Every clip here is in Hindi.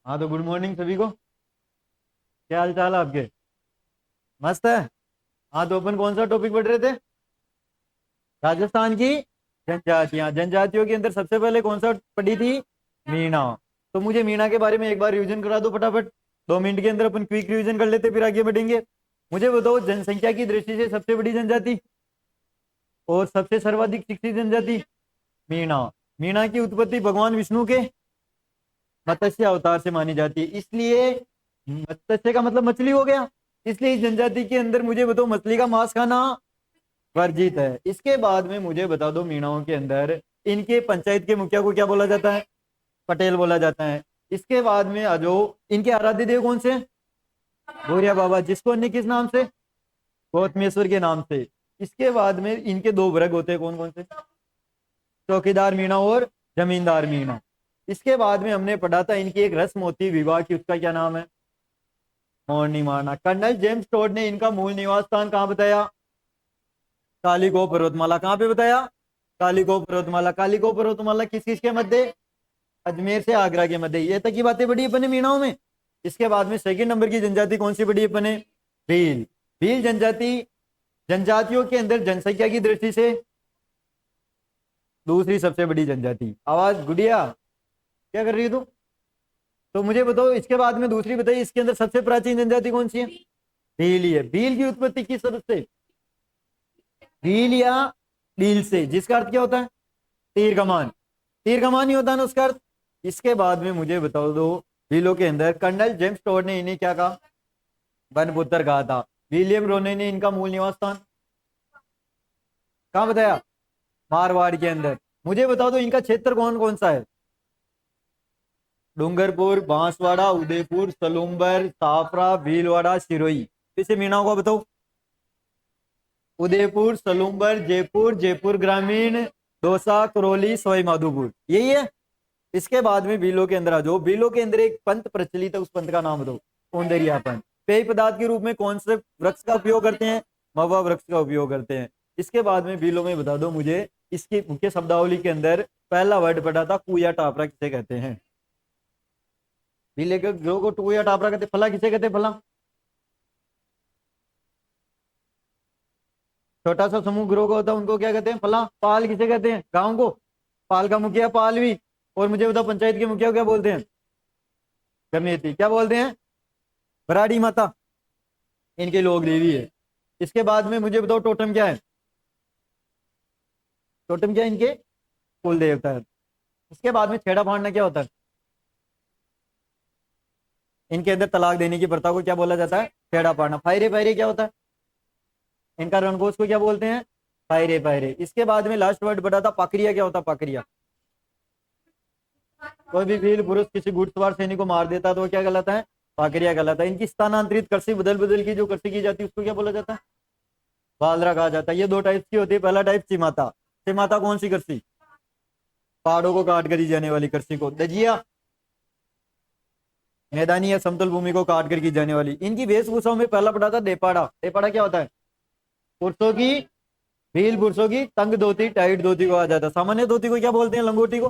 हाँ तो गुड मॉर्निंग सभी को। क्या हाल चाल है आपके? मस्त है। हाँ तो अपन कौन सा टॉपिक पढ़ रहे थे? राजस्थान की जनजातियां। जनजातियों के अंदर सबसे पहले कौन सा पढ़ी थी? मीणा। तो मुझे मीणा के बारे में एक बार रिवीजन करा दो फटाफट। 2 मिनट के अंदर अपन क्विक रिवीजन कर लेते फिर आगे बढ़ेंगे। मुझे बताओ जनसंख्या की दृष्टि से सबसे बड़ी जनजाति और सबसे सर्वाधिक शिक्षित जनजाति। मीणा। मीणा की उत्पत्ति भगवान विष्णु के मत्स्य अवतार से मानी जाती है, इसलिए मत्स्य का मतलब मछली हो गया। इसलिए इस जनजाति के अंदर मुझे बताओ मछली का मांस खाना वर्जित है। इसके बाद में मुझे बता दो मीणाओं के अंदर इनके पंचायत के मुखिया को क्या बोला जाता है? पटेल बोला जाता है। इसके बाद में आ जाओ, इनके आराध्य देव कौन से? गौरिया बाबा, जिसको अन्य किस नाम से? गौतमेश्वर के नाम से। इसके बाद में इनके दो वर्ग होते हैं, कौन कौन से? चौकीदार मीणा और जमींदार मीणा। इसके बाद में हमने पढ़ा था इनकी एक रस्म होती है विवाह की, उसका क्या नाम है? मोरनी मारना। कर्नल जेम्स टोड ने इनका मूल निवास स्थान कहाँ बताया? कालिको पर्वतमाला। कहाँ पे बताया? कालिको पर्वतमाला। कालिको पर्वतमाला किस किस के मध्य? अजमेर से आगरा के मध्य। ये तक की बातें पढ़ी अपने मीणाओं में। इसके बाद में सेकंड नंबर की जनजाति कौन सी पढ़ी अपने? भील। भील जनजाति जनजातियों के अंदर जनसंख्या की दृष्टि से दूसरी सबसे बड़ी जनजाति। आवाज गुड़िया, क्या कर रही है तू? तो मुझे बताओ इसके बाद में दूसरी बताइए, इसके अंदर सबसे प्राचीन जनजाति कौन सी है? भील ही है। भील की उत्पत्ति किस शब्द से? भील या डील से, जिसका अर्थ क्या होता है? तीर कमान। तीर कमान ही होता है ना उसका अर्थ। इसके बाद में मुझे बताओ दो, भीलों के अंदर कर्नल जेम्स टोड ने इन्हें क्या कहा? वनपुत्र कहा था। विलियम रोने ने इनका मूल निवास स्थान कहाँ बताया? मारवाड़ के अंदर। मुझे बताओ तो इनका क्षेत्र कौन कौन सा है? डूंगरपुर, बांसवाड़ा, उदयपुर, सलूम्बर, साफरा, भीलवाड़ा, सिरोही। इसे मीणाओं को बताओ। उदयपुर, सलूम्बर, जयपुर, जयपुर ग्रामीण, दौसा, करौली, सवाई माधोपुर, यही है। इसके बाद में भीलों के अंदर आ जाओ। भीलों के अंदर एक पंथ प्रचलित है, उस पंथ का नाम बताओ। सौंदर्या पंथ। पेय पदार्थ के रूप में कौन से वृक्ष का उपयोग करते हैं? महुआ वृक्ष का उपयोग करते हैं। इसके बाद में भीलों में बता दो मुझे, इसकी मुख्य शब्दावली के अंदर पहला वर्ड पढ़ा था कुया टापरा, किसे कहते हैं? भीले के ग्रोह को टू या टापरा कहते। फला किसे कहते? फला छोटा सा समूह ग्रोह का होता है, उनको क्या कहते हैं? फला। पाल किसे कहते हैं? गांव को पाल का मुखिया पालवी। और मुझे बताओ पंचायत के मुखिया को क्या बोलते हैं? गमेती। क्या बोलते हैं? बराड़ी माता, इनके लोक देवी है। इसके बाद में मुझे बताओ टोटम क्या है? टोटम क्या है इनके? कुल देवता है। इसके बाद में छेड़ा फाड़ना क्या होता है? इनके अंदर तलाक देने की प्रथा को क्या बोला जाता है? छेड़ा फाड़ना। फायरे फायरे क्या होता है? इनका रणकोष को क्या बोलते हैं? फायरे फायरे। इसके बाद में लास्ट वर्ड बता था पाकरिया, क्या होता है? पाकरिया। कोई भी वीर पुरुष किसी घुड़सवार सैनिक को मार देता तो वो क्या कहलाता है? पाकरिया कहलाता है। इनकी स्थानांतरित कृषि बदल बदल की जो कृषि की जाती है उसको क्या बोला जाता है? बालरा कहा जाता है। ये दो टाइप की होती है। पहला टाइप चिमाता। चिमाता कौन सी कृषि? पहाड़ों को काट कर की जाने वाली कृषि को। दजिया मैदानी या समतल भूमि को काट कर की जाने वाली। इनकी वेशभूषाओं में पहला पड़ा था डेपाड़ा। डेपाड़ा क्या होता है? पुरुषों की, भील पुरुषों की तंग धोती, टाइट धोती को आ जाता है। सामान्य धोती को क्या बोलते हैं? लंगोटी को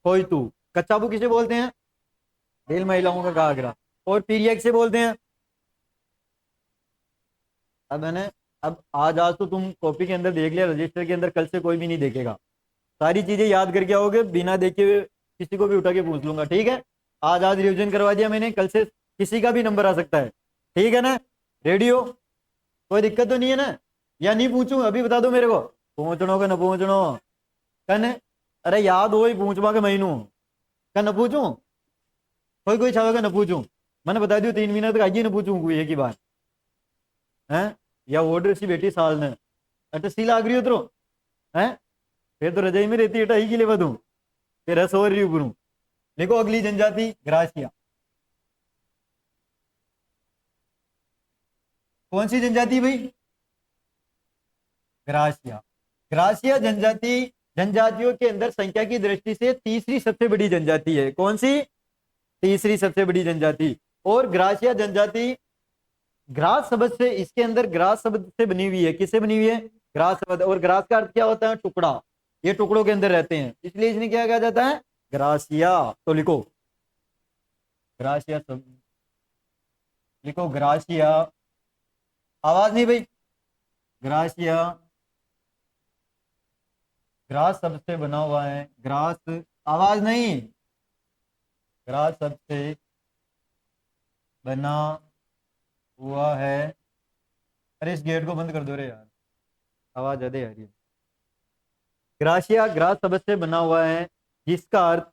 खोईतू। कच्चाबू किसे बोलते हैं? भील महिलाओं का घाघरा। और पीरिया किसे बोलते हैं? अब मैंने, अब आज तो तुम कॉपी के अंदर देख लिया, रजिस्टर के अंदर कल से कोई भी नहीं देखेगा। सारी चीजें याद करके आओगे, बिना देखे हुए किसी को भी उठा के पूछ लूंगा, ठीक है? आज रिवीजन करवा दिया मैंने, कल से किसी का भी नंबर आ सकता है, ठीक है ना? रेडी हो? कोई दिक्कत तो नहीं है ना? या नहीं पूछूं? अभी बता दो मेरे को, पहुंचनो का न पहुंचनो कन? अरे याद हो ही पूछवा के महीनू का न पूछूं? कोई कोई छावा का न पूछूं? मैंने बता दियो 3 महीने तक आइए न पूछूं कोई एक ही बार है? या ऑर्डर सी बेटी साल ने अट सी लाग रही उतरो है? फिर तो रजाई में रहती है ढाई किले बदू, फिर रस हो रही ऊपरू। देखो अगली जनजाति ग्रासिया। कौन सी जनजाति भाई? ग्रासिया। ग्रासिया जनजाति जनजातियों के अंदर संख्या की दृष्टि से तीसरी सबसे बड़ी जनजाति है। कौन सी? तीसरी सबसे बड़ी जनजाति। और ग्रासिया जनजाति ग्रास शब्द से, इसके अंदर ग्रास शब्द से बनी हुई है। किससे बनी हुई है? ग्रास शब्द। और ग्रास का अर्थ क्या होता है? टुकड़ा। ये टुकड़ों के अंदर रहते हैं, इसलिए इसने क्या कहा जाता है? ग्रासिया। तो लिखो ग्रासिया सब लिखो, ग्रासिया, आवाज नहीं भाई, ग्रासिया, ग्रास शब्द से बना हुआ है, ग्रास, आवाज नहीं, ग्रास शब्द से बना हुआ है। अरे इस गेट को बंद कर दो रे यार, आवाज ज्यादा आ रही है। ग्रासिया ग्रास शब्द से बना हुआ है जिसका अर्थ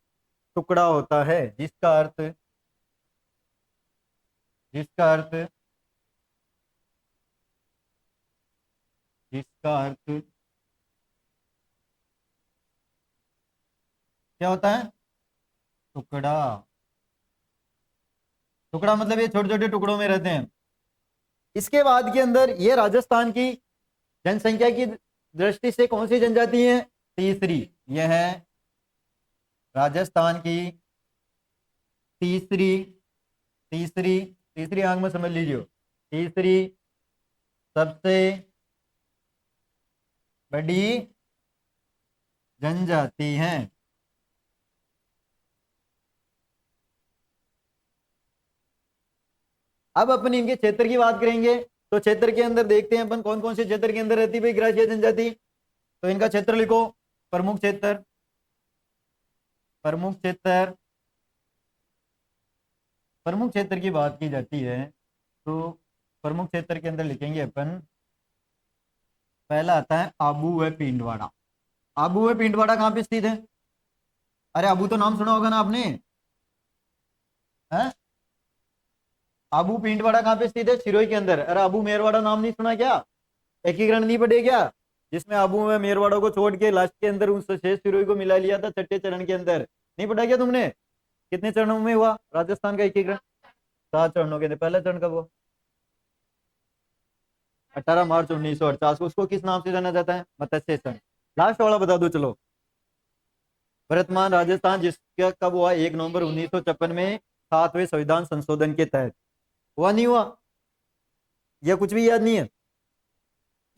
टुकड़ा होता है, जिसका अर्थ जिसका अर्थ क्या होता है? टुकड़ा। टुकड़ा मतलब ये छोटे छोटे टुकड़ों में रहते हैं। इसके बाद के अंदर ये राजस्थान की जनसंख्या की दृष्टि से कौन सी जनजाति है? तीसरी। यह है राजस्थान की तीसरी, तीसरी, तीसरी आंख में समझ लीजिए, तीसरी सबसे बड़ी जनजाति है। अब अपन इनके क्षेत्र की बात करेंगे, तो क्षेत्र के अंदर देखते हैं अपन कौन कौन से क्षेत्र के अंदर रहती है भाई ग्रासीय जनजाति। तो इनका क्षेत्र लिखो, प्रमुख क्षेत्र, प्रमुख क्षेत्र, प्रमुख क्षेत्र की बात की जाती है तो प्रमुख क्षेत्र के अंदर लिखेंगे अपन, पहला आता है आबू व पिंडवाड़ा। आबू व पिंडवाड़ा कहाँ पे स्थित है? अरे आबू तो नाम सुना होगा ना आपने, है? आबू पिंडवाड़ा कहाँ पे स्थित है? सिरोही के अंदर। अरे आबू मेरवाड़ा नाम नहीं सुना क्या? एकीकरण नहीं पढ़े क्या, जिसमें आबू में मेरवाड़ा को छोड़ के लास्ट के अंदर उस शेष सिरोही को मिला लिया था छठे चरण के अंदर? नहीं पढ़ा क्या तुमने? कितने चरणों में हुआ राजस्थान का एकीकरण? 7 चरणों के अंदर। पहला चरण कब हुआ? 18 मार्च 1948 को। उसको किस नाम से जाना जाता है? मत्स्य चरण। लास्ट वाला बता दो चलो। वर्तमान राजस्थान जिसका कब हुआ? 1 नवंबर 1956 में 7वें संविधान संशोधन के तहत। हुआ नहीं हुआ? यह कुछ भी याद नहीं है?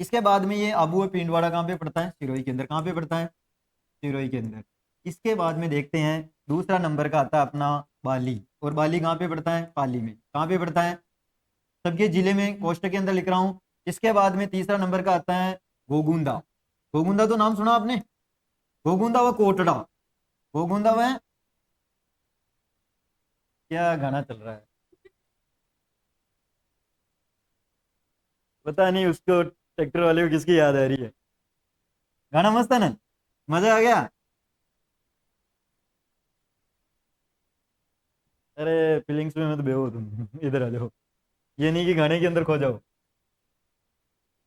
इसके बाद में ये आबू पिंडवाड़ा कहाँ पे पड़ता है? सिरोही के अंदर। कहाँ पे पड़ता है? सिरोही के अंदर। इसके बाद में देखते हैं दूसरा नंबर का आता है अपना बाली। और बाली कहाँ पे पड़ता है? पाली में। कहाँ पे पड़ता है? सबके जिले में कोष्टक के अंदर लिख रहा हूँ। इसके बाद में तीसरा नंबर का आता है गोगुंदा। गोगुंदा तो नाम सुना आपने? गोगुंदा व कोटड़ा। गोगुंदा व क्या गाना चल रहा है पता नहीं, उसको ट्रैक्टर वाले को किसकी याद आ रही है? गाना मस्त है ना, मजा आ गया। अरे फीलिंग्स में मत बेहो तुम इधर आ जाओ, ये नहीं कि गाने के अंदर खो जाओ।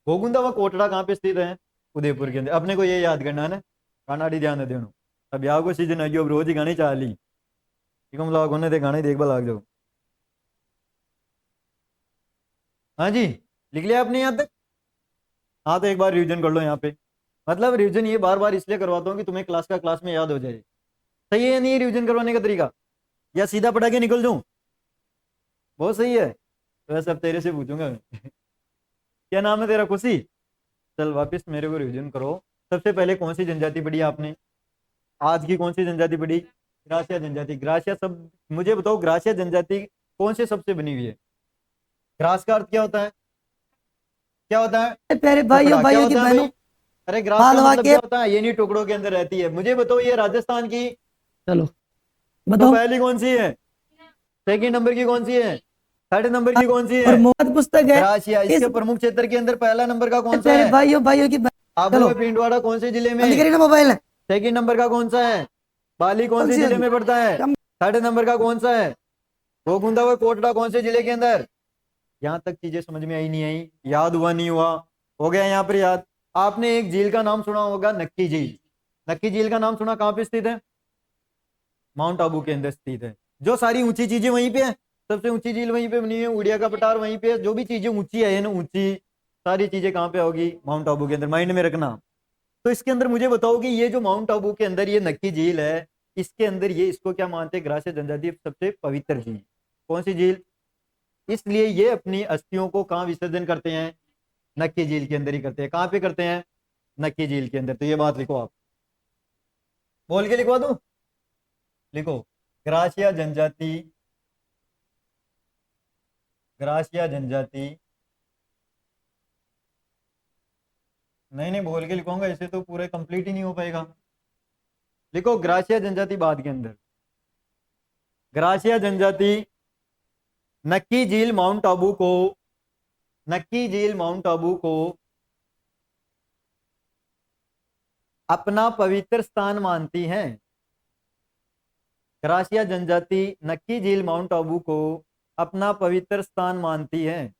गोगुंदा व कोटड़ा कहाँ पे स्थित है? उदयपुर के अंदर। अपने को ये याद करना है ना, गाना डी ध्यान दे। अब यहाँ को सीजन आ गया, अब रोज ही गाने चाह ली कम लाग होने दे, गाने देख लाग जाओ। हाँ जी, लिख लिया आपने यहाँ तक? हाँ तो एक बार रिवीजन कर लो यहाँ पे। मतलब रिवीजन ये बार बार इसलिए करवाता हूँ कि तुम्हें क्लास का क्लास में याद हो जाए। सही है या नहीं है रिवीजन करवाने का तरीका? या सीधा पढ़ा के निकल जाऊं? बहुत सही है। तो वैसे अब तेरे से पूछूंगा मैं क्या नाम है तेरा? खुशी। चल वापस मेरे को रिवीजन करो। सबसे पहले कौन सी जनजाति पढ़ी आपने? आज की कौन सी जनजाति पढ़ी? ग्रासिया जनजाति। ग्रासिया सब मुझे बताओ, ग्रासिया जनजाति कौन से सबसे बनी हुई है? ग्रास का अर्थ क्या होता है? क्या होता है? प्यारे टुकड़ा। भाइयों क्या भाइयों की होता है बहनों, भाई? अरे ग्रास का मालवा मतलब के। क्या होता है? ये नहीं टुकड़ों के अंदर रहती है। मुझे बताओ ये राजस्थान की चलो तो बताओ। पहली कौन सी है? सेकंड नंबर की कौन सी है? थर्ड नंबर की कौन सी और है? मोहत पुस्तक है ग्रासिया। इस इसके प्रमुख क्षेत्र के अंदर पहला नंबर का कौन सा प्यारे है? भाइयों की आबू चलो में पिंडवाड़ा कौन से जिले जल्दी में? करिए ना, मोबाइल है सेकंड नंबर का कौन सा है? बाली कौन से जल्दी जिले जल्दी। में पड़ता है? क्या थर्ड नंबर का कौन सा है? गोकुंदा व कोटड़ा कौन से जिले के अंदर? यहाँ तक चीजें समझ में आई नहीं आई? याद हुआ नहीं हुआ? हो गया यहाँ पर याद। आपने एक झील का नाम सुना होगा, नक्की झील। नक्की झील का नाम सुना? कहाँ पे स्थित है? माउंट आबू के अंदर स्थित है। जो सारी ऊंची चीजें वहीं पे है, सबसे ऊंची झील वहीं पे बनी है, उड़िया का पठार वहीं पे है। जो भी चीजें ऊंची है ना, ऊंची सारी चीजें कहाँ पे होगी? माउंट आबू के अंदर। माइंड में रखना। तो इसके अंदर मुझे बताओ कि ये जो माउंट आबू के अंदर ये नक्की झील है, इसके अंदर ये इसको क्या मानते हैं? ग्रासीय जनजाति सबसे पवित्र झील। कौन सी झील? इसलिए ये अपनी अस्थियों को कहाँ विसर्जन करते हैं? नक्की झील के अंदर ही करते हैं। कहाँ पे करते हैं? नक्की झील के अंदर। तो ये बात लिखो, आप बोल के लिखवा दो। लिखो, ग्रासिया जनजाति ग्रासिया जनजाति, नहीं नहीं बोल के लिखूंगा, ऐसे तो पूरे कंप्लीट ही नहीं हो पाएगा। लिखो ग्रासिया जनजाति बाद के अंदर। ग्रासिया जनजाति नक्की झील माउंट आबू को, नक्की झील माउंट आबू को अपना पवित्र स्थान मानती हैं। ग्रासिया जनजाति नक्की झील माउंट आबू को अपना पवित्र स्थान मानती है।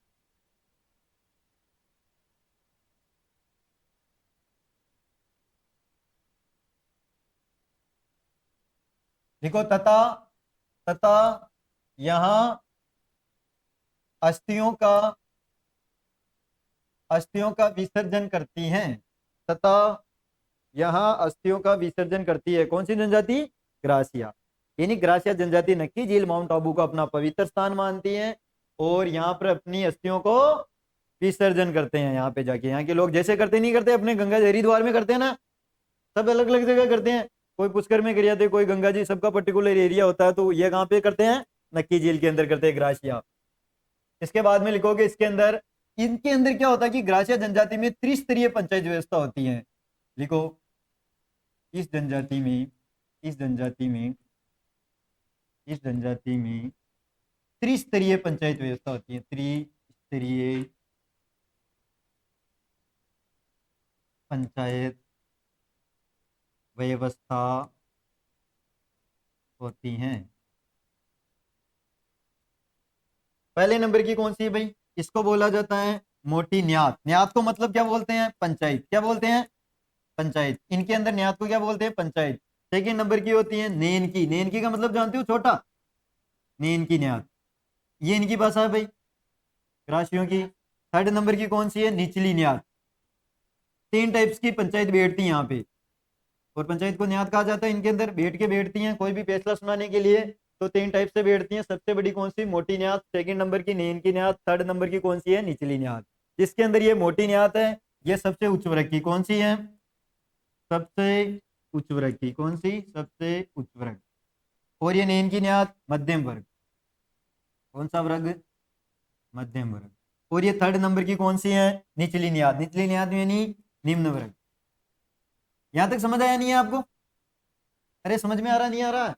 देखो तथा, तथा यहां अस्थियों का, अस्थियों का विसर्जन करती हैं। तथा यहां अस्थियों का विसर्जन करती है कौन सी जनजाति? ग्रासिया। यानी ग्रासिया जनजाति नक्की झील माउंट आबू को अपना पवित्र स्थान मानती है और यहाँ पर अपनी अस्थियों को विसर्जन करते हैं। यहाँ पे जाके यहाँ के लोग जैसे करते नहीं करते, अपने गंगा हरिद्वार में करते हैं ना, सब अलग अलग जगह करते हैं। कोई पुष्कर में कर जाते, कोई गंगा जी, सबका पर्टिकुलर एरिया होता है। तो ये कहाँ पे करते हैं? नक्की झील के अंदर करते हैं ग्रासिया। इसके बाद में लिखोगे इसके अंदर, इनके अंदर क्या होता है कि ग्रासिया जनजाति में त्रिस्तरीय पंचायत व्यवस्था होती है। लिखो इस जनजाति में, इस जनजाति में, इस जनजाति में त्रिस्तरीय पंचायत व्यवस्था होती है। त्रिस्तरीय पंचायत व्यवस्था होती हैं। पहले नंबर की कौन सी है भाई? इसको बोला जाता है मोटी न्यात। न्यात को मतलब क्या बोलते हैं? पंचायत। क्या बोलते हैं? पंचायत। इनके अंदर न्यात को क्या बोलते हैं? पंचायत। सेकेंड नंबर की होती है नेन की। नेन की का मतलब जानते हो? छोटा। नेन की न्यात, ये इनकी भाषा है भाई, राशियों की। थर्ड नंबर की कौन सी है? निचली न्यात। तीन टाइप्स की पंचायत बैठती है यहाँ पे, और पंचायत को न्यात कहा जाता है। इनके अंदर बैठ के बैठती हैं कोई भी फैसला सुनाने के लिए, तो तीन टाइप से बैठती हैं। सबसे बड़ी कौन सी? मोटी न्यात। सेकंड नंबर की नेन की न्यात। थर्ड नंबर की कौन सी है? निचली न्यात। जिसके अंदर ये मोटी न्यात है, ये सबसे उच्च वर्ग की। कौन सी है? सबसे उच्च वर्ग की। कौन सी? सबसे उच्च वर्ग। और ये नेन की न्यात मध्यम वर्ग। कौन सा वर्ग? मध्यम वर्ग। और ये थर्ड नंबर की कौन सी है? निचली न्यात। निचली न्यात यानी निम्न वर्ग। यहां तक समझ आया नहीं है आपको? अरे समझ में आ रहा, नहीं आ रहा?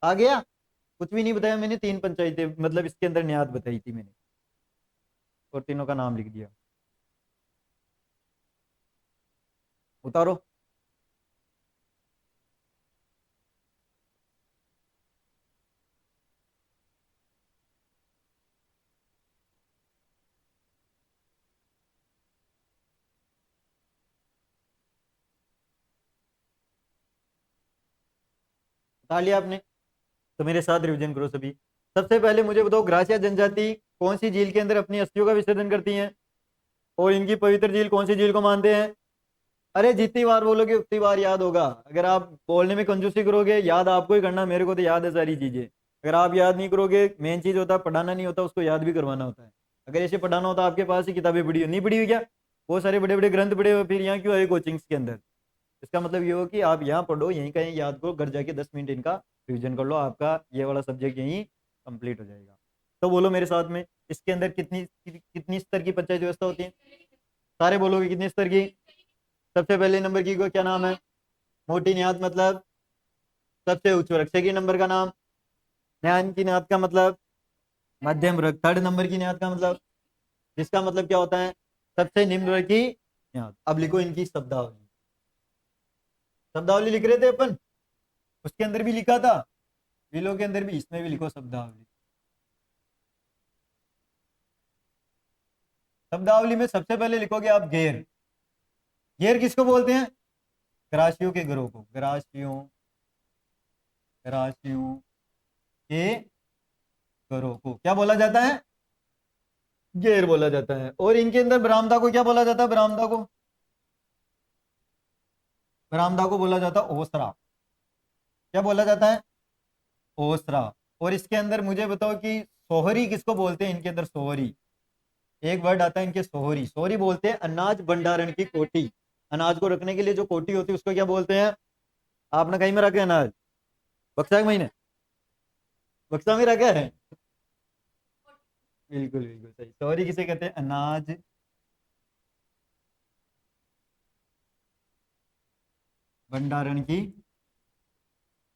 आ गया? कुछ भी नहीं बताया मैंने, तीन पंचायतें मतलब इसके अंदर न्यात बताई थी मैंने, और तीनों का नाम लिख दिया। उतारो। बता लिया आपने? तो मेरे साथ रिवीजन करो सभी। सबसे पहले मुझे बताओ, ग्रासिया जनजाति कौन सी झील के अंदर अपनी अस्थियों का विसर्जन करती हैं, और इनकी पवित्र झील कौन सी झील को मानते हैं? अरे जितनी बार बोलोगे उतनी बार याद होगा। अगर आप बोलने में कंजूसी करोगे, याद आपको ही करना, मेरे को तो याद है सारी चीजें। अगर आप याद नहीं करोगे, मेन चीज होता है पढ़ाना नहीं होता, उसको याद भी करवाना होता है। अगर ऐसे पढ़ाना होता, आपके पास ही किताबें पढ़ी हो, नहीं पढ़ी हुई क्या? बहुत सारे बड़े बड़े ग्रंथ पढ़े हुए, फिर यहाँ क्यों आए कोचिंग्स के अंदर? इसका मतलब ये हो कि आप यहाँ पढ़ो, यहीं का यहीं याद करो, घर जाके 10 मिनट इनका रिविजन कर लो, आपका ये वाला सब्जेक्ट यहीं कंप्लीट हो जाएगा। तो बोलो मेरे साथ में, इसके अंदर कितनी कितनी स्तर की पंचायत व्यवस्था होती है? सारे बोलोगे कितने स्तर की? सबसे पहले नंबर की को क्या नाम है? मोटी न्यात, मतलब सबसे उच्च वर्ग। सेकंड नंबर का नाम? न्याय की न्यात का मतलब मध्यम वर्ग। थर्ड नंबर की न्यात का मतलब, जिसका मतलब क्या होता है? सबसे निम्न वर्ग की न्यात। अब लिखो इनकी शब्दावली। शब्दावली लिख रहे थे अपन, उसके अंदर भी लिखा था, विलो के अंदर भी, इसमें भी लिखो शब्दावली। शब्दावली में सबसे पहले लिखोगे आप घेर। घेर किसको बोलते हैं? ग्रासियों के ग्रोह को। ग्रासियों, ग्रासियों के ग्रोह को क्या बोला जाता है? घेर बोला जाता है। और इनके अंदर बरामदा को क्या बोला जाता है? बरामदा को, बरामदा को बोला जाता है ओसरा। क्या बोला जाता है? ओसरा। और इसके अंदर मुझे बताओ कि सोहरी किसको बोलते हैं? इनके अंदर सोहरी, एक वर्ड आता है इनके, सोहरी। सोहरी बोलते हैं अनाज भंडारण की कोठी। अनाज को रखने के लिए जो कोठी होती है उसको क्या बोलते हैं? आपने कहीं में रखे अनाज? बक्सा के महीने, बक्सा में रखा है? बिल्कुल बिल्कुल सही। सॉरी किसे कहते हैं? अनाज भंडारण की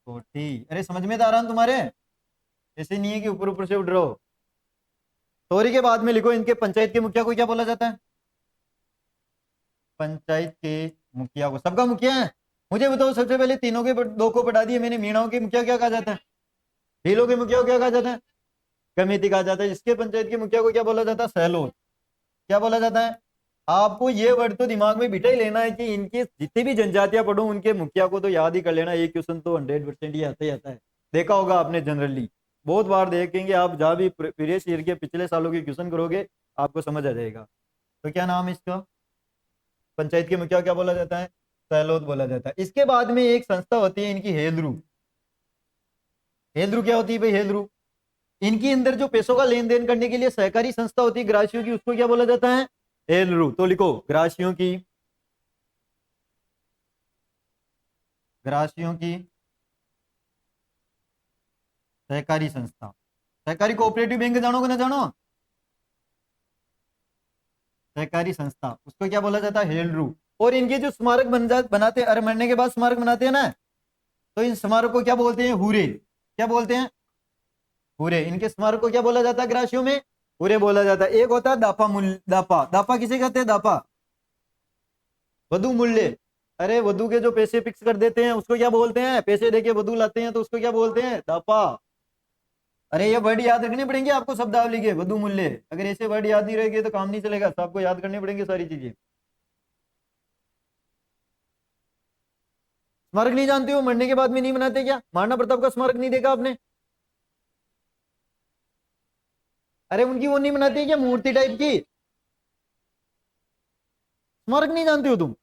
कोठी। अरे समझ में तो आ रहा हूँ तुम्हारे, ऐसे नहीं है कि ऊपर ऊपर से उड़ रहे हो। सॉरी के बाद में लिखो, इनके पंचायत के मुखिया को क्या बोला जाता है? पंचायत के मुखिया को, सबका मुखिया है। मुझे बताओ सबसे पहले, तीनों के दो को बढ़ा दिए मैंने, मीणाओं के मुखिया क्या कहा जाता है? भीलों के मुखिया को क्या कहा जाता है? कमेटी कहा जाता है। इसके पंचायत के मुखिया को क्या बोला जाता है? सहलोत। क्या बोला जाता है? आपको ये वर्ड तो दिमाग में बिठा ही लेना है कि इनकी जितनी भी जनजातियां पढ़ो उनके मुखिया को तो याद ही कर लेना। ये क्वेश्चन तो 100% ही आता ही आता है। देखा होगा आपने जनरली, बहुत बार देखेंगे आप, जहाँ भी प्रीवियस ईयर के पिछले सालों के क्वेश्चन करोगे आपको समझ आ जाएगा। तो क्या नाम है इसका? पंचायत के मुखिया क्या बोला जाता है? सहलोत बोला जाता है। इसके बाद में एक संस्था होती है इनकी, हेलरू। हेलरू क्या होती है भाई? हेलरू इनके अंदर जो पैसों का लेन देन करने के लिए सहकारी संस्था होती है ग्रासियों की, उसको क्या बोला जाता है? हेलरू। तो लिखो, ग्रासियों की, ग्रासियों की सहकारी संस्था। सहकारी कोऑपरेटिव बैंक जानो कि ना जानो? सहकारी संस्था, उसको क्या बोला जाता है? हेलरू। और इनके जो स्मारक बनाते हैं, अरे मरने के बाद स्मारक बनाते हैं ना, तो इन स्मारक को क्या बोलते हैं? हुरे। क्या बोलते हैं? हुरे। इनके स्मारक को क्या बोला जाता है ग्रासियों में? हुरे बोला जाता है। एक होता है दापा मूल्य। दापा, दापा किसे कहते हैं? दापा, वधु मूल्य। अरे वधु के जो पैसे फिक्स कर देते हैं उसको क्या बोलते हैं? पैसे देके वधु लाते हैं तो उसको क्या बोलते हैं? दापा। अरे ये वर्ड याद रखने पड़ेंगे आपको, शब्दावली के। वधु मूल्य, अगर ऐसे वर्ड याद नहीं रहेंगे तो काम नहीं चलेगा, तो आपको याद करने पड़ेंगे सारी चीजें। स्मारक नहीं जानते हो? मरने के बाद में नहीं मनाते क्या? महाराणा प्रताप का स्मारक नहीं देखा आपने? अरे उनकी वो नहीं बनाती है क्या, मूर्ति टाइप की? स्मारक नहीं जानते हो तुम?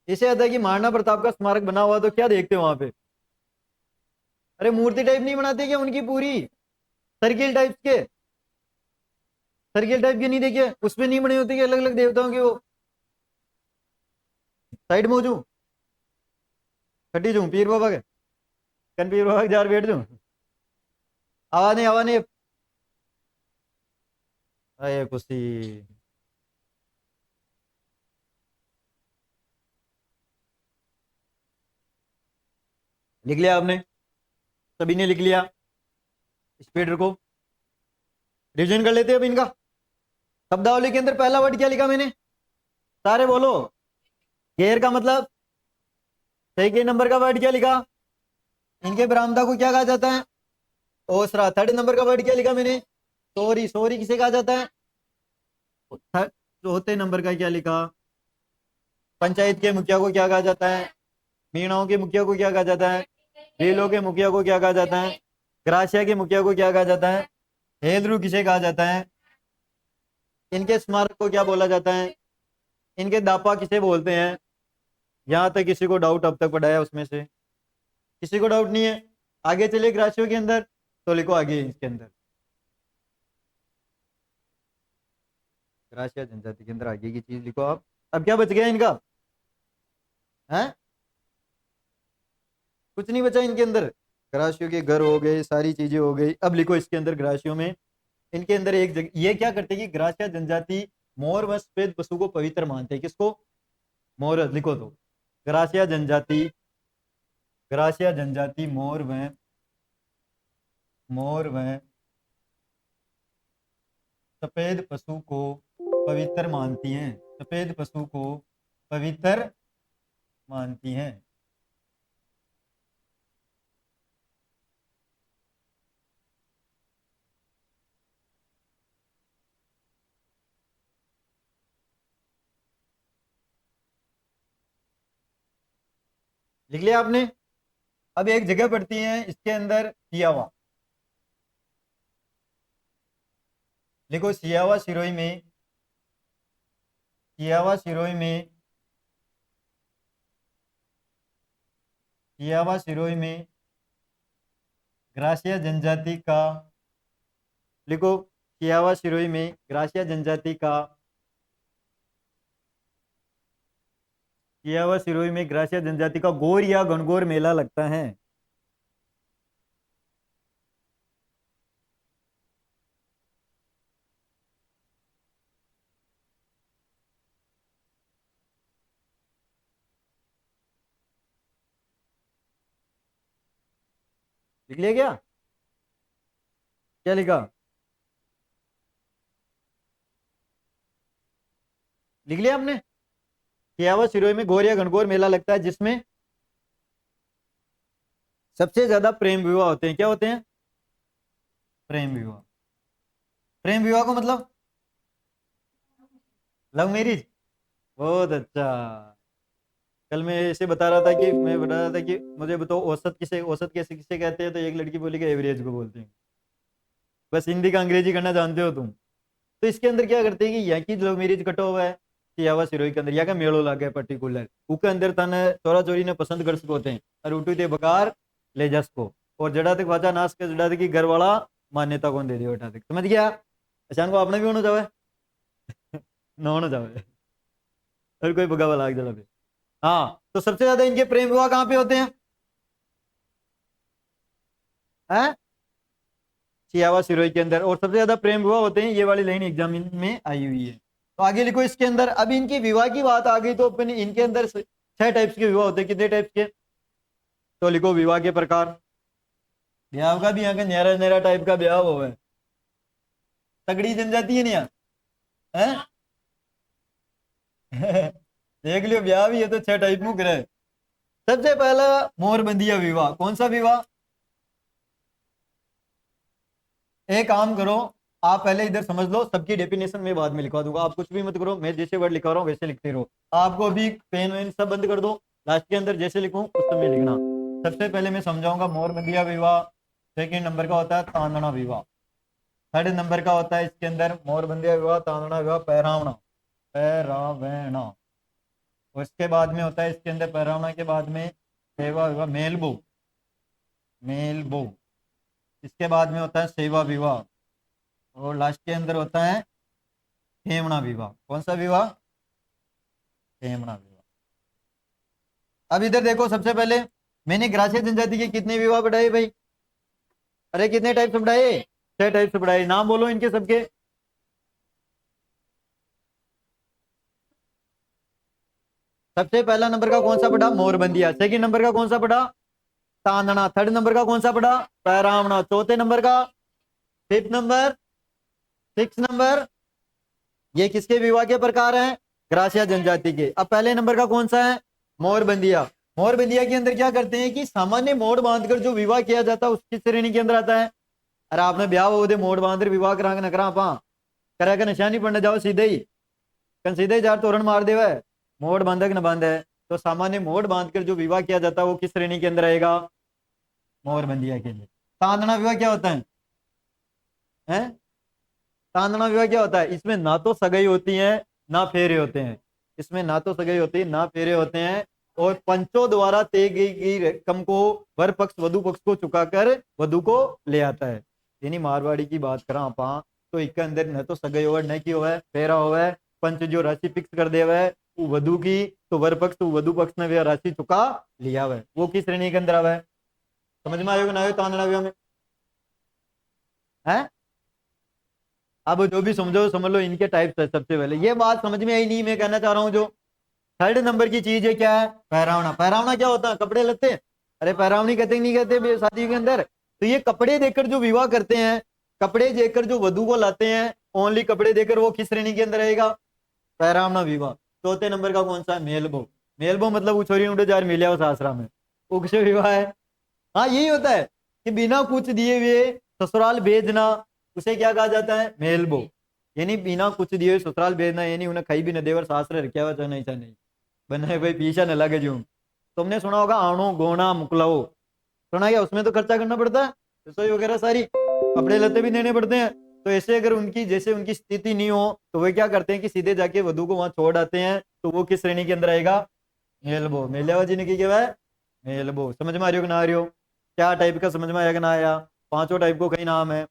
ऐसे आता है कि महाराणा प्रताप का स्मारक बना हुआ तो क्या देखते हो वहां पे? अरे मूर्ति टाइप नहीं बनाते क्या उनकी पूरी? सर्किल टाइप के, सर्किल टाइप के नहीं देखे? उसमें नहीं बने होते कि अलग अलग देवताओं के वो? साइड में हो जाऊं, खटी जाऊं पीर बाबा के, कन पीर बाबा के जार बैठ जाऊं? आवाज नहीं, आवाज नहीं। अरे कुछ लिख लिया आपने? सभी ने लिख लिया? स्पीड रखो, रिविजन कर लेते हैं अब इनका। शब्दावली के अंदर पहला वर्ड क्या लिखा मैंने? सारे बोलो। घेर का मतलब? सही के नंबर का वर्ड क्या लिखा? इनके बरामदा को क्या कहा जाता है? ओसरा। थर्ड नंबर का वर्ड क्या लिखा मैंने? सोरी। सोरी किसे कहा जाता है? चौथे नंबर का क्या लिखा? पंचायत के मुखिया को क्या कहा जाता है? मीणाओं के मुखिया को क्या कहा जाता है? रेलों के मुखिया को क्या कहा जाता है? ग्रासिया के मुखिया को क्या कहा जाता है? हेलरू किसे कहा जाता है? इनके स्मारक को क्या बोला जाता है? इनके दापा किसे बोलते हैं? यहाँ तक किसी को डाउट अब तक पढ़ाया उसमें से? किसी को डाउट नहीं है? आगे चलिए ग्रासियों के अंदर, तो लिखो आगे इसके अंदर, ग्रासिया जनजाति के अंदर आगे की चीज लिखो आप। अब क्या बच गया इनका? है कुछ नहीं बचा इनके अंदर। ग्रासियों के घर हो गए, सारी चीजें हो गई। अब लिखो इसके अंदर ग्रासियों में, इनके अंदर एक जगह ये क्या करते हैं कि ग्रासिया जनजाति मोर व श्वेत पशु को पवित्र मानते हैं। किसको? मोर। लिखो तो, ग्रासिया जनजाति, ग्रासिया जनजाति मोर व सफेद पशु को पवित्र मानती हैं। सफेद पशु को पवित्र मानती हैं। लिख लिया आपने? अब एक जगह पड़ती है इसके अंदर, सियावा। लिखो, सियावा सिरोही में, सियावा सिरोही में, सियावा सिरोही में ग्रासिया जनजाति का, लिखो, सियावा सिरोही में ग्रासिया जनजाति का, सियावा सिरोही में ग्रासिया जनजाति का गौर या गणगौर मेला लगता है। लिख लिया क्या? क्या लिखा? लिख लिया आपने? सियावा सिरोही में घोर या घनघोर मेला लगता है जिसमें सबसे ज्यादा प्रेम विवाह होते हैं। क्या होते हैं? प्रेम विवाह। प्रेम विवाह को मतलब लव मैरिज। बहुत अच्छा। कल मैं ऐसे बता रहा था कि मैं बता रहा था कि मुझे बताओ औसत किसे, औसत कैसे किसे कहते हैं, तो एक लड़की बोली कि एवरेज को बोलते हैं। बस हिंदी का अंग्रेजी करना जानते हो तुम। तो इसके अंदर क्या करते हैं कि यहाँ की लव मैरिज कटा हुआ है सियावा सिरोही के अंदर, यहाँ का मेड़ो लग गया पर्टिकुलर उसके अंदर तने चोरा चोरी ने पसंद कर सको थे और उठू थे बकार ले जस को और जड़ा तक वाचा नाश के जड़ा तक की घर वाला मान्यता कौन दे दिया बेटा तक, समझ गया? अचान को आपने भी होना चाहे ना होना चाहे और कोई भगा लाग जड़ा पे। हाँ, तो सबसे ज्यादा इनके प्रेम विवाह कहाँ पे होते हैं? हैं? सियावा सिरोही के अंदर। और सबसे ज्यादा प्रेम विवाह होते हैं, ये वाली लाइन एग्जाम में आई हुई है। तो आगे लिखो इसके अंदर। अब इनकी विवाह की बात आ गई तो अपन इनके अंदर 6 टाइप्स के विवाह होते हैं। कितने टाइप्स के? तो लिखो विवाह के प्रकार। ब्याह का भी यहाँ का न्यारा न्यारा टाइप का ब्याह हुआ है, तगड़ी जनजाति है नहीं यहाँ है? देख लियो ब्याह भी है तो 6 टाइप में करे। सबसे पहला मोरबंदिया विवाह। कौन सा विवाह? एक काम करो, आप पहले इधर समझ लो, सबकी डेफिनेशन में बाद में लिखवा दूंगा। आप कुछ भी मत करो, मैं जैसे वर्ड लिखा रहा हूँ वैसे लिखते रहो। आपको अभी पेन वेन सब बंद कर दो, लास्ट के अंदर जैसे लिखूं उस समय लिखना। सबसे पहले मैं समझाऊंगा मोरबंदिया विवाह। सेकेंड नंबर का होता है तांदना विवाह। थर्ड नंबर का होता है इसके अंदर मोरबंदिया विवाह, तांदना विवाह, पैरावना, पैरावना। उसके बाद में होता है इसके अंदर पैरावना के बाद में सेवा विवाह, मेलबो, मेलबो। इसके बाद में होता है सेवा विवाह और लास्ट के अंदर होता है खेमना विवाह। कौन सा विवाह? खेमना विवाह। अब इधर देखो, सबसे पहले मैंने ग्रासीय जनजाति के कितने विवाह बढ़ाए भाई? अरे कितने टाइप से बढ़ाए? 6 टाइप से बढ़ाए। नाम बोलो इनके सबके। सबसे पहला नंबर का कौन सा पड़ा? मोरबंदिया। सेकंड नंबर का कौन सा पड़ा? तांदना। थर्ड नंबर का कौन सा पड़ा? पैरावना। चौथे नंबर का? Fifth number? Six number? ये किसके विवाह के प्रकार हैं? ग्रासिया जनजाति के। अब पहले नंबर का कौन सा है? मोरबंदिया। मोरबंदिया के अंदर क्या करते हैं कि सामान्य मोड़ बांधकर जो विवाह किया जाता है उसकी श्रेणी के अंदर आता है। अरे आपने ब्याह हो दे मोड़ बांध विवाह करा न करा पा करा का निशानी पड़ने जाओ सीधे ही कन सीधे ही जार तोरण मार देवा है, मोड़ बांधक न बांध है। तो सामान्य मोड़ बांधकर जो विवाह किया जाता है वो किस श्रेणी के अंदर आएगा? मोरबंदिया के अंदर। तांदना विवाह क्या होता है? हैं? तांदना विवाह क्या होता है? इसमें ना तो सगाई होती है ना फेरे होते हैं। इसमें ना तो सगाई होती है ना फेरे होते हैं और पंचों द्वारा तय गई रकम को वर पक्ष वधु पक्ष को चुकाकर वधु को ले आता है। यानी मारवाड़ी की बात करा आपा तो इसके अंदर न तो सगाई होवे न की होवे फेरा होवे, पंच जो राशि फिक्स कर देवे वो वधु की, तो वर पक्ष तो वधु पक्ष ने वह राशि चुका लिया हुआ, वो किस श्रेणी के अंदर आवे? समझ में आयो कि ना आयो तांदना विवाह में? है? अब जो भी समझो समझ लो इनके टाइप्स है। सबसे पहले ये बात समझ में आई नहीं, मैं कहना चाह रहा हूँ जो थर्ड नंबर की चीज है क्या है? पहरावना। पहरावना क्या होता है? कपड़े लत्ते। अरे पहरावनी कहते नहीं कहते शादी के अंदर? तो ये कपड़े देकर जो विवाह करते हैं, कपड़े देकर जो वधु को लाते हैं, ओनली कपड़े देकर, वो किस श्रेणी के अंदर रहेगा? पहरावना विवाह। चौथे नंबर का कौन सा है? मेलबो। मेलबो मतलब वो छोरी उठे जार मिले हो सासरा में, वो किसे विवाह है? हाँ यही होता है कि बिना कुछ दिए हुए ससुराल भेजना, उसे क्या कहा जाता है? मेलबो। यानी बिना कुछ दिए हुए ससुराल भेजना, यानी उन्हें खाई भी न देवर सासरे रखा हुआ चाहे नहीं चाहे नहीं बने भाई पीछा न लगे जो। तुमने सुना होगा आणो गोना मुकलाओ, सुना क्या? उसमें तो खर्चा करना पड़ता है, रसोई वगैरह सारी, कपड़े लत्ते भी देने पड़ते हैं। तो ऐसे अगर उनकी जैसे उनकी स्थिति नहीं हो तो वे क्या करते हैं कि सीधे जाके वधु को वहां छोड़ आते हैं। तो वो किस श्रेणी के अंदर आएगा? मेलबो। मेलियावा जी ने की क्या है? मेलबो। समझ में आ रही हो कि ना आ रही हो? क्या टाइप का समझ में आया कि ना आया? पांचों टाइप को कई नाम है।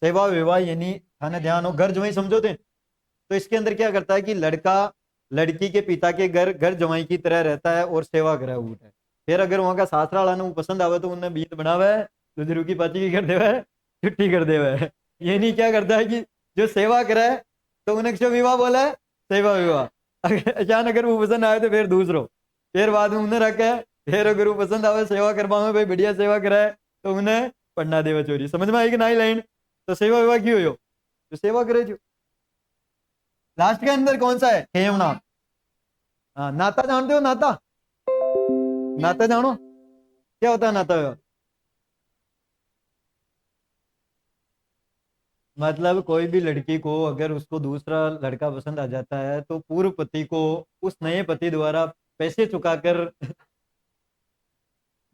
सेवा विवाह यानी थाने ध्यान हो घर जवाई समझो थे। तो इसके अंदर क्या करता है कि लड़का लड़की के पिता के घर घर जवाई की तरह रहता है और सेवा करे उठ है। फिर अगर वहां का सासरा वाला पसंद आवे तो उन्हें बीत बनावे है, दुजरू की पाची की कर देवे है, छुट्टी कर देवे है। ये नहीं क्या करता है कि जो सेवा करे तो उन्हें क्यों विवाह बोला है? सेवा विवाह। अचानक अगर वो पसंद आए तो फिर दूसरो, फिर बाद में उन्हें रखे, फिर अगर वो पसंद आवे सेवा करवावे भाई बढ़िया सेवा कराए तो उन्हें पढ़ना देवा चोरी। समझ में आएगी ना लाइन? तो सेवा विवाह की हो जो सेवा करे जो। लास्ट के अंदर कौन सा है? हेमना। हाँ, नाता जानते हो? नाता, नाता जानो क्या होता है नाता विवाह? मतलब कोई भी लड़की को अगर उसको दूसरा लड़का पसंद आ जाता है तो पूर्व पति को उस नए पति द्वारा पैसे चुकाकर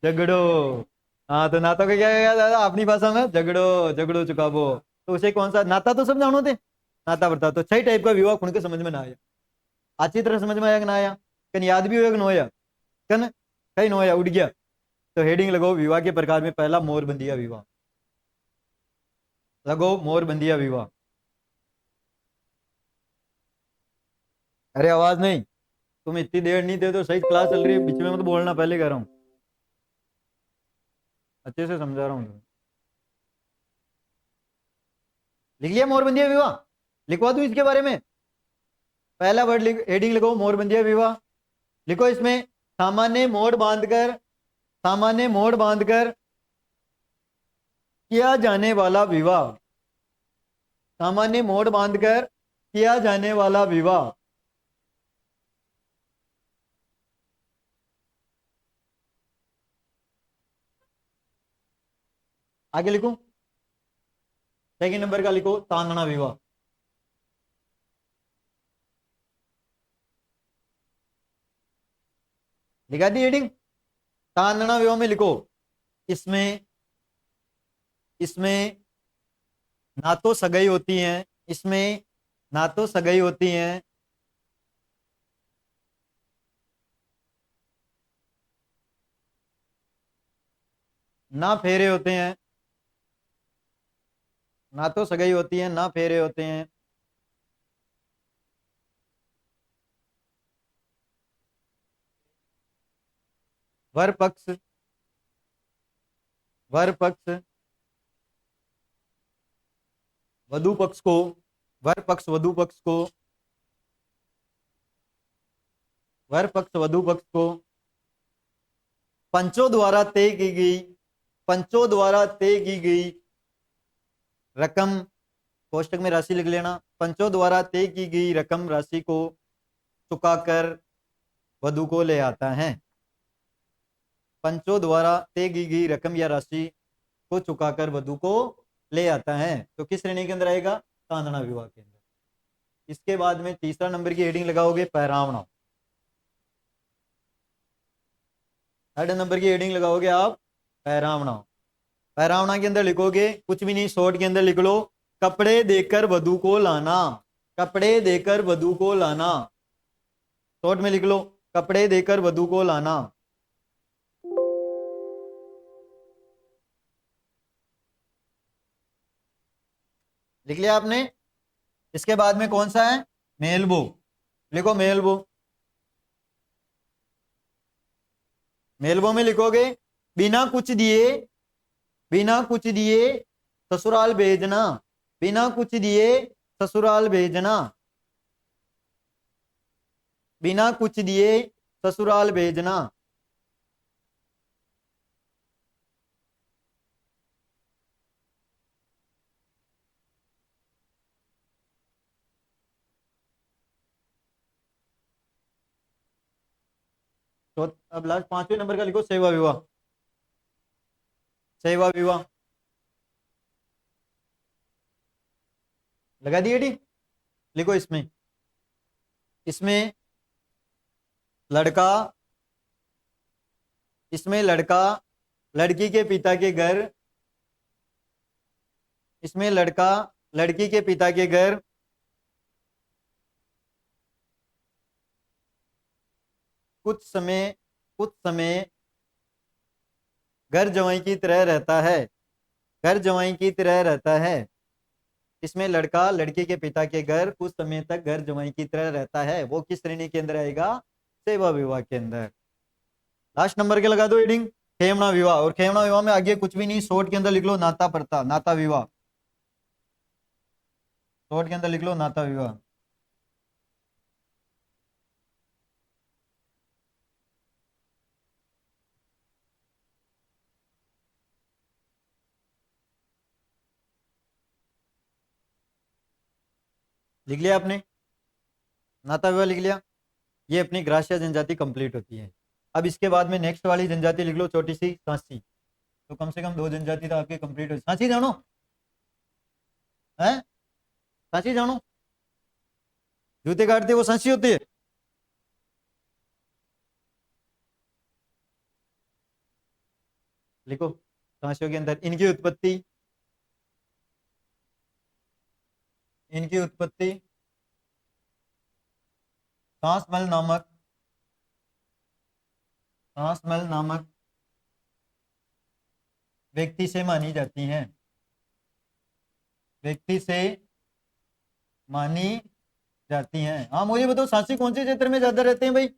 झगड़ो। हाँ, तो नाता को क्या कहा दादा अपनी भाषा में? झगड़ो, झगड़ो चुकावो। तो उसे कौन सा नाता तो सब जानो थे? नाता बता तो छह टाइप का विवाह खुण के समझ में ना आया। अच्छी तरह समझ में आया कि ना आया? कन याद भी होया कि नोया? कन कहीं नोया उड़ गया? तो हेडिंग लगाओ विवाह के प्रकार में पहला मोरबंदिया विवाह। लगो मोरबंदिया विवाह। अरे आवाज नहीं, तुम इतनी देर नहीं दे तो सही क्लास चल रही है, बीच में मत बोलना, पहले कह रहा हूँ, अच्छे से समझा रहा हूँ। लिख लिया मोरबंदिया विवाह? लिखवा दूं इसके बारे में? पहला वर्ड हेडिंग लिखो मोरबंदिया विवाह। लिखो इसमें सामान्य मोड़ बांधकर, सामान्य मोड़ बांधकर किया जाने वाला विवाह, सामान्य मोड़ बांधकर किया जाने वाला विवाह। आगे लिखो, सेकंड नंबर का लिखो तांदना विवाह। लिखा दी हेडिंग? तांदना विवाह में लिखो इसमें, इसमें ना तो सगाई होती है, इसमें ना तो सगाई होती है, ना फेरे होते हैं, ना तो सगाई होती है ना फेरे होते हैं। वर पक्ष, वर पक्ष वधु पक्ष को, वर पक्ष वधु पक्ष को, वर पक्ष वधु पक्ष को पंचों द्वारा तय की गई, पंचों द्वारा तय की गई रकम, कोष्टक में राशि लिख लेना, पंचों द्वारा तय की गई रकम राशि को चुकाकर वधु को ले आता है। पंचों द्वारा तय की गई रकम या राशि को चुकाकर वधु को ले आता है। तो किस श्रेणी के अंदर आएगा? तांदना विवाह के अंदर। इसके बाद में तीसरा नंबर की हेडिंग लगाओगे पैरावना। थर्ड नंबर की हेडिंग लगाओगे आप पैरावना। पैरावना के अंदर लिखोगे कुछ भी नहीं, शॉर्ट के अंदर लिख लो कपड़े देकर वधु को लाना, कपड़े देकर वधु को लाना। शॉर्ट में लिख लो कपड़े देकर वधु को लाना। लिख लिया आपने? इसके बाद में कौन सा है? मेलबो। लिखो मेलबो। मेलबो में लिखोगे बिना कुछ दिए, बिना कुछ दिए ससुराल भेजना, बिना कुछ दिए ससुराल भेजना, बिना कुछ दिए ससुराल भेजना। तो अब लास्ट पांचवें नंबर का लिखो सेवा विवाह। सेवा विवाह लगा दिए डी? लिखो इसमें, इसमें लड़का, इसमें लड़का लड़की के पिता के घर, इसमें लड़का लड़की के पिता के घर कुछ समय, कुछ समय घर जवाई की तरह रहता है, घर जवाई की तरह रहता है। इसमें लड़का लड़की के पिता के घर कुछ समय तक घर जवाई की तरह रहता है। वो किस श्रेणी के अंदर आएगा? सेवा विवाह के अंदर। लास्ट नंबर के लगा दो हेडिंग खेमना विवाह। और खेमना विवाह में आगे कुछ भी नहीं, शॉर्ट के अंदर लिख लो नाता प्रथा, नाता विवाह। शॉर्ट के अंदर लिख लो नाता विवाह। लिख लिया आपने, नाता विवाह लिख लिया। ये अपनी ग्रासिया जनजाति कंप्लीट होती है। अब इसके बाद में नेक्स्ट वाली जनजाति लिख लो, छोटी सी सांची। तो कम से कम 2 जनजाति तो आपकी कंप्लीट हो। सांची जानो है, सांची जानो, जूते काटते वो सांची होती है। लिखो सांचियों के अंदर इनकी उत्पत्ति, इनकी उत्पत्ति सांसमल नामक, सांसमल नामक व्यक्ति से मानी जाती हैं, व्यक्ति से मानी जाती हैं। हाँ मुझे बताओ सांची कौन से क्षेत्र में ज्यादा रहते हैं भाई?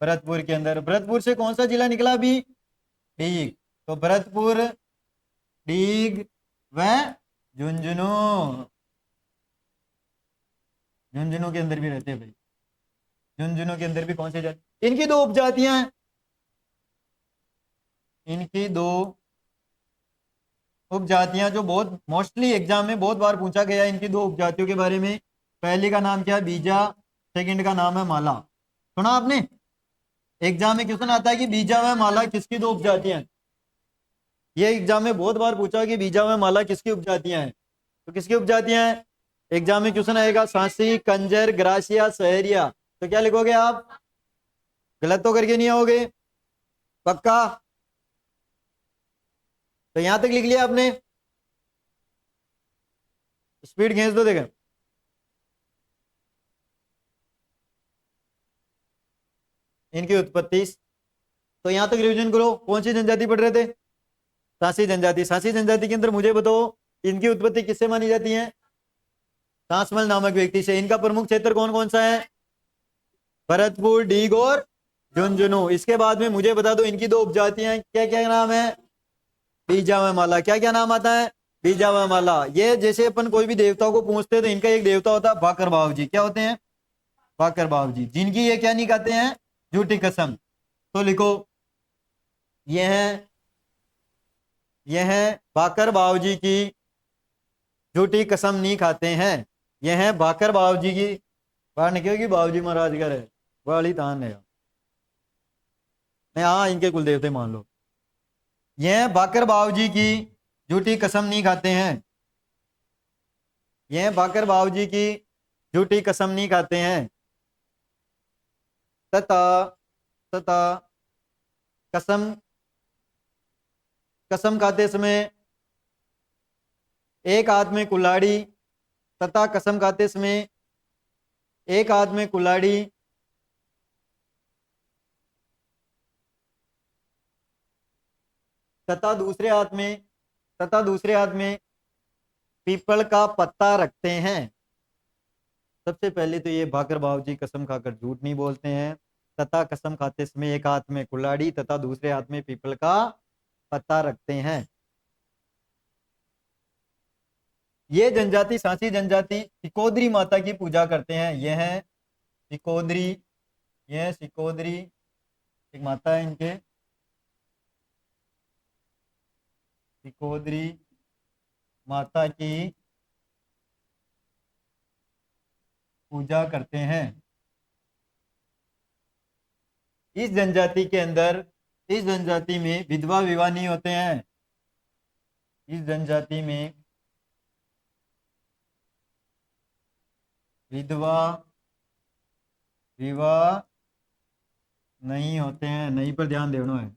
भरतपुर के अंदर। भरतपुर से कौन सा जिला निकला अभी? डीग। तो भरतपुर, डीग व झुंझुनू, झुंझुनू के अंदर भी रहते हैं भाई। झुंझुनू के अंदर भी कौन से जाति, इनकी 2 उपजातियां हैं, इनकी 2 उपजातियां जो बहुत मोस्टली एग्जाम में बहुत बार पूछा गया है। इनकी 2 उपजातियों के बारे में। पहली का नाम क्या है? बीजा। सेकंड का नाम है माला। सुना आपने? एग्जाम में क्वेश्चन आता है कि बीजा व माला किसकी 2 उपजातियां हैं। ये एग्जाम में बहुत बार पूछा कि बीजा व माला किसकी उपजातियां हैं। तो किसकी उपजातियां हैं? एग्जाम में क्वेश्चन आएगा सांची, कंजर, ग्रासिया, सहरिया। तो क्या लिखोगे आप? गलत तो करके नहीं आओगे पक्का? तो यहां तक लिख लिया आपने? स्पीड खींच दो देखा। इनकी उत्पत्ति, तो यहां तक रिवीजन करो। कौन सी जनजाति पढ़ रहे थे? सांची जनजाति। सांची जनजाति के अंदर मुझे बताओ इनकी उत्पत्ति किससे मानी जाती है? सांसमल नामक व्यक्ति से। इनका प्रमुख क्षेत्र कौन कौन सा है? भरतपुर, डीग और झुंझुनू। इसके बाद में मुझे बता दो इनकी 2 उपजातियां क्या क्या नाम है? बीजा व माला। क्या क्या नाम आता है? बीजा व माला। ये जैसे अपन कोई भी देवताओं को पूछते हैं तो इनका एक देवता होता है भाकर बाव जी। क्या होते हैं? भाकर बाव जी, जिनकी ये क्या नहीं खाते हैं? झूठी कसम। तो लिखो यह भाकर बाव जी की झूठी कसम नहीं खाते हैं। यह भाकर बाव जी की बाहर निकलेगी, बाव जी महाराज का है वाली तान है। हाँ इनके कुल देवते मान लो। यह भाकर बाव जी की झूठी कसम नहीं खाते हैं। यह भाकर बाव जी की झूठी कसम नहीं खाते हैं। तथा तथा कसम, कसम खाते समय एक हाथ में कुल्हाड़ी, तथा कसम खाते समय एक हाथ में कुल्हाड़ी तथा दूसरे हाथ में पीपल का पत्ता रखते हैं। सबसे पहले तो ये भाकर बाव जी कसम खाकर झूठ नहीं बोलते हैं। तथा कसम खाते समय एक हाथ में कुल्हाड़ी तथा दूसरे हाथ में पीपल का पत्ता रखते हैं। ये जनजाति, सांची जनजाति सिकोदरी माता की पूजा करते हैं। यह सिकोदरी, यह सिकोदरी एक माता है इनके, सिकोदरी माता की पूजा करते हैं। इस जनजाति के अंदर, इस जनजाति में विधवा विवाह नहीं होते हैं। इस जनजाति में विधवा विवाह नहीं होते हैं। नहीं पर ध्यान देना है।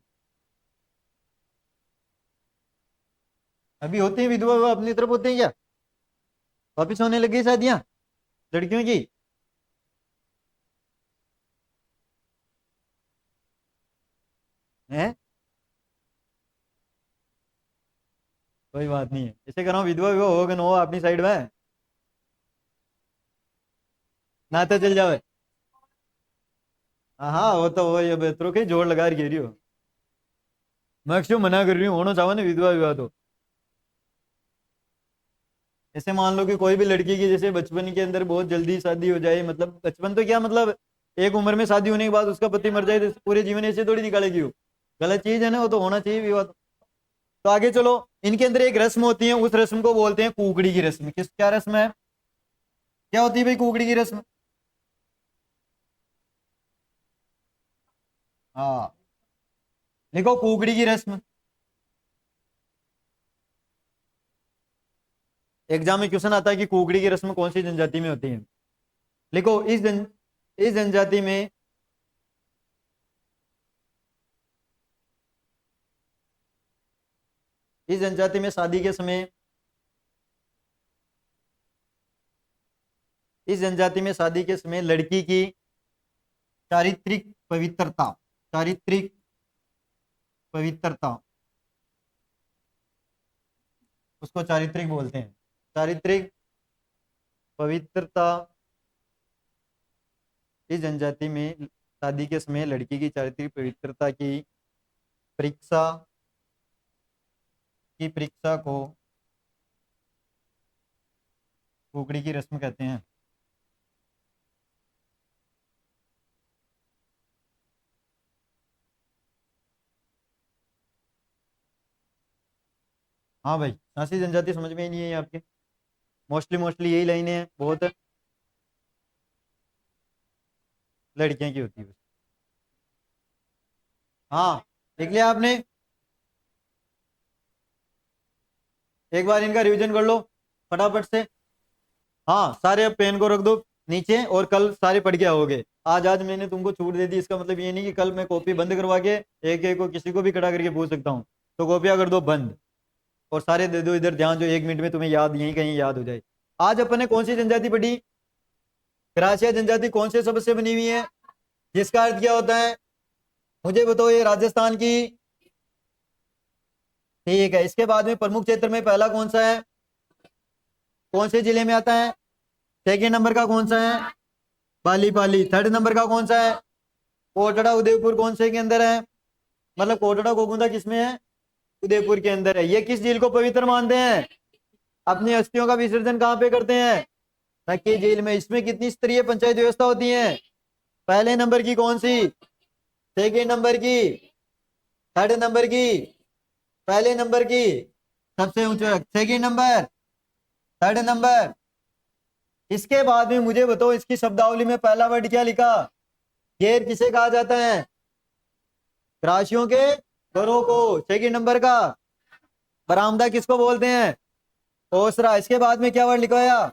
अभी होते हैं विधवा विवाह अपनी तरफ होते हैं क्या? वापिस होने लगी शादियां लड़कियों की? है कोई बात नहीं है, ऐसे करो विधवा विवाह होगा ना हो अपनी साइड में ना तो चल जावे। हाँ वो तो वो ये बेहतर के जोड़ लगा रही हो। मैं क्यों मना कर रही हूँ, होना चाहो ना विधवा विवाह तो। ऐसे मान लो कि कोई भी लड़की की जैसे बचपन के अंदर बहुत जल्दी शादी हो जाए, मतलब बचपन तो क्या मतलब एक उम्र में शादी होने के बाद उसका पति मर जाए तो पूरे जीवन ऐसे थोड़ी निकालेगी वो, गलत चीज है ना, वो तो होना चाहिए विवाह। तो आगे चलो, इनके अंदर एक रस्म होती है, उस रस्म को बोलते हैं कुकड़ी की रस्म। किस क्या रस्म है? क्या होती है भाई कुकड़ी की रस्म? हाँ, लिखो कुकड़ी की रस्म। एग्जाम में क्वेश्चन आता है कि कुकड़ी की रस्म कौन सी जनजाति में होती है। लिखो इस जनजाति में इस जनजाति में शादी के समय इस जनजाति में शादी के समय लड़की की चारित्रिक पवित्रता, चारित्रिक पवित्रता, उसको चारित्रिक बोलते हैं। चारित्रिक पवित्रता, इस जनजाति में शादी के समय लड़की की चारित्रिक पवित्रता परीक्षा की परीक्षा को कुकड़ी की रस्म कहते हैं। हाँ भाई, झांसी जनजाति समझ में ही नहीं है ये आपके। मोस्टली यही लाइनें हैं, बहुत लड़कियां की होती है बस। हाँ, देख लिया आपने? एक बार इनका रिवीजन कर लो फटाफट से। हाँ, सारे अब पेन को रख दो नीचे और कल सारे पढ़ के आओगे। आज मैंने तुमको छूट दे दी, इसका मतलब ये नहीं कि कल मैं कॉपी बंद करवा के एक एक को किसी को भी खड़ा करके पूछ सकता हूँ। तो कॉपियां कर दो बंद और सारे दे दो इधर ध्यान, जो 1 मिनट में तुम्हें याद यहीं कहीं याद हो जाए। आज अपन ने कौन सी जनजाति पढ़ी? ग्रासिया जनजाति कौन से शब्द से बनी हुई है, जिसका अर्थ क्या होता है? मुझे बताओ। ये राजस्थान की, ठीक है। इसके बाद में प्रमुख क्षेत्र में पहला कौन सा है? कौन से जिले में आता है? सेकेंड नंबर का कौन सा है? पाली पाली। थर्ड नंबर का कौन सा है? कोटड़ा उदयपुर कौन से के अंदर है? मतलब कोटड़ा गोगुंदा किसमें है? उदयपुर के अंदर है। ये किस झील को पवित्र मानते हैं? अपनी अस्थियों का विसर्जन कहाँ पे करते हैं? नक्की झील में। इसमें कितनी स्तरीय पंचायत व्यवस्था होती है? पहले नंबर की कौन सी? सेकेंड नंबर की? थर्ड नंबर की? पहले नंबर की? सबसे ऊंचे सेकेंड नंबर, थर्ड नंबर। इसके बाद में मुझे बताओ, इसकी शब्दावली में पहला वर्ड क्या लिखा? घेर किसे कहा जाता है? राशियों के घरों को। सेकेंड नंबर का बरामदा किसको बोलते हैं? ओसरा। इसके बाद में क्या वर्ड लिखवाया?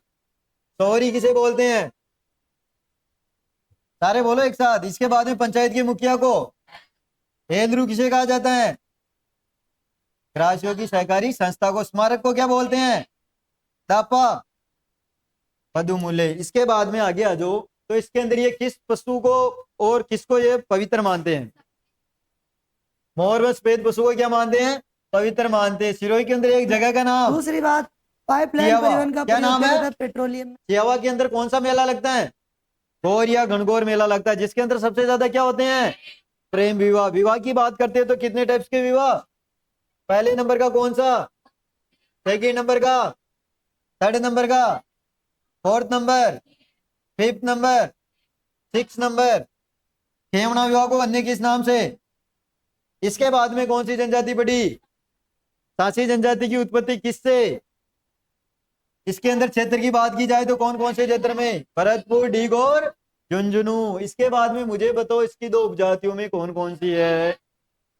सोहरी किसे बोलते हैं? सारे बोलो एक साथ। इसके बाद में पंचायत के मुखिया को हेलरू किसे कहा जाता है? राशियों की सहकारी संस्था को। स्मारक को क्या बोलते हैं? दापा पदुमूल्य। इसके बाद में आगे आ जाओ, तो इसके अंदर ये किस पशु को और किसको ये पवित्र मानते हैं? मोर व सफेद पशु को क्या मानते हैं? पवित्र मानते हैं। सिरोही के अंदर एक जगह का नाम। दूसरी बात, पाइपलाइन सियावा। परिवहन का क्या प्रयोग नाम किया है? जाता है पेट्रोलियम में। सियावा के अंदर कौन सा मेला लगता है? गौर या घनघोर मेला लगता है, जिसके अंदर सबसे ज्यादा क्या होते हैं? प्रेम विवाह। विवाह की बात करते हैं तो कितने टाइप्स के विवाह? पहले नंबर का कौन सा? सेकेंड नंबर का? थर्ड नंबर का? Fourth number? Fifth number? Six number? खेमना विवाह को अन्य किस नाम से? इसके बाद में कौन सी जनजाति पड़ी? सासी जनजाति की उत्पत्ति किससे? इसके अंदर क्षेत्र की बात की जाए तो कौन कौन से क्षेत्र में? भरतपुर, डीग और झुंझुनू। इसके बाद में मुझे बताओ, इसकी दो उपजातियों में कौन कौन सी है?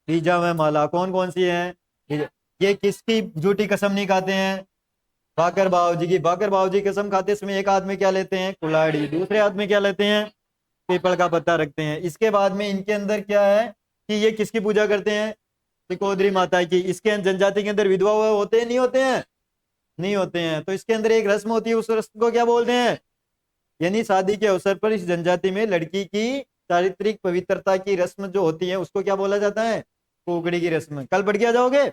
रीजा व माला कौन कौन सी है? ये किसकी झूठी कसम नहीं खाते हैं? बाकर बाबूजी की। बाकर बाबूजी कसम खाते समय एक हाथ में क्या लेते हैं? कुल्हाड़ी। दूसरे हाथ में क्या लेते हैं? पीपल का पत्ता रखते हैं। इसके बाद में इनके अंदर क्या है कि ये किसकी पूजा करते हैं? तिकोदरी माता की। इसके जनजाति के अंदर विधवा होते हैं नहीं होते हैं? नहीं होते हैं। तो इसके अंदर एक रस्म होती है, उस रस्म को क्या बोलते हैं? यानी शादी के अवसर पर इस जनजाति में लड़की की चारित्रिक पवित्रता की रस्म जो होती है उसको क्या बोला जाता है? कुकड़ी की रस्म। कल पढ़ के आ जाओगे?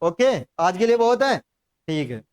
ओके, आज के लिए बहुत है, ठीक है।